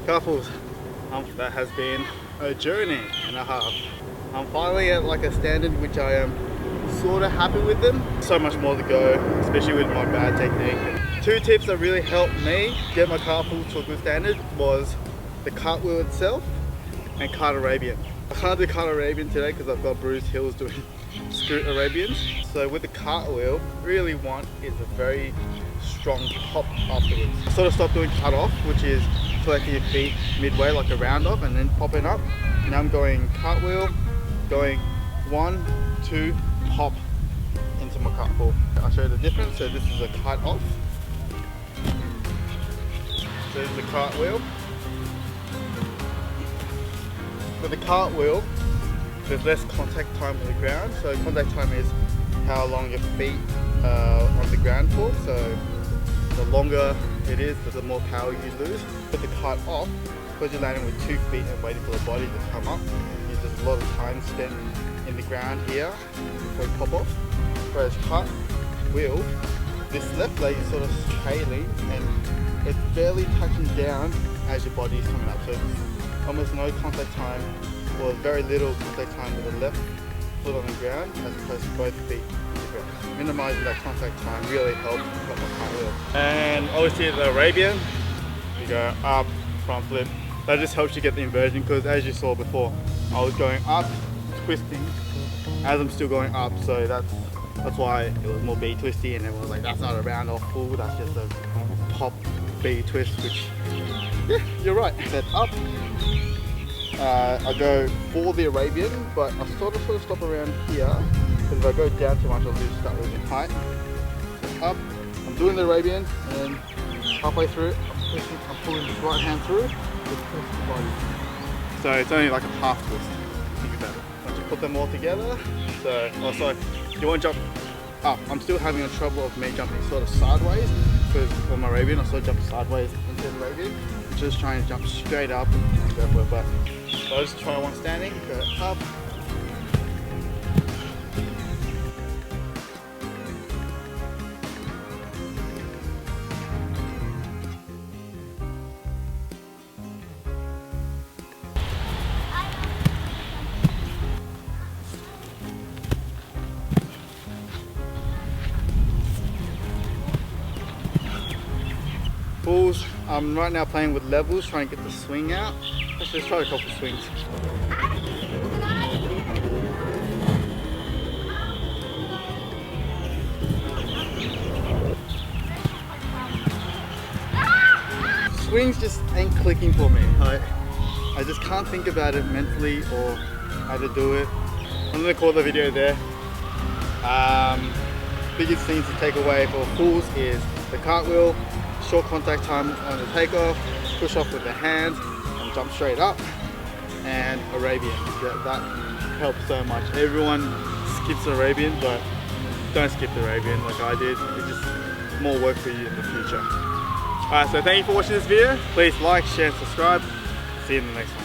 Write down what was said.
Cartfulls, that has been a journey and a half. I'm finally at like a standard which I am sort of happy with them. So much more to go, especially with my bad technique. Two tips that really helped me get my cartfull to a good standard was the cartwheel itself and cart Arabian. I can't do cart Arabian today because I've got bruised heels doing scoot Arabians. So with the cartwheel, really want is a very strong pop afterwards. I sort of stopped doing cut off, which is collecting your feet midway like a round off and then popping up. Now I'm going cartwheel, going 1, 2, pop into my cartfull. I'll show you the difference. So this is a cut off. So this is the cartwheel. With the cartwheel, there's less contact time on the ground. So contact time is how long your feet are on the ground for. So the longer it is, the more power you lose. With the cut off, because you're landing with 2 feet and waiting for the body to come up, there's a lot of time spent in the ground here before you pop off. Whereas cut wheel, this left leg is sort of trailing and it's barely touching down as your body is coming up. So it's almost no contact time, or very little contact time with the left foot on the ground as opposed to both feet on the ground. Minimizing that contact time really helps cut my cartwheel. And obviously the Arabian, you go up, front flip. That just helps you get the inversion, because as you saw before, I was going up, twisting as I'm still going up. So that's why it was more B twisty, and everyone was like, that's not a round off full, that's just a pop B twist, which, yeah, you're right. Set up, I go for the Arabian, but I sort of stop around here, because if I go down too much, I'll start losing height. So up, I'm doing the Arabian, and then halfway through, I'm pulling this right hand through, just twist the body. So it's only like a half twist, think about it. Once you put them all together, so also, you want to jump up. I'm still having a trouble of me jumping sort of sideways, because for my Arabian, I sort of jump sideways into the Arabian. I'm just trying to jump straight up and go for it, but so I'll just try one standing, go up. Pulls, I'm right now playing with levels, trying to get the swing out. Let's just try a couple of swings. Swings just ain't clicking for me. I just can't think about it mentally or how to do it. I'm gonna call the video there. Biggest things to take away for pulls is the cartwheel, short contact time on the takeoff, push off with the hands and jump straight up, and Arabian. That helps so much. Everyone skips Arabian, but don't skip the Arabian like I did. It's just more work for you in the future. Alright, so thank you for watching this video. Please like, share and subscribe. See you in the next one.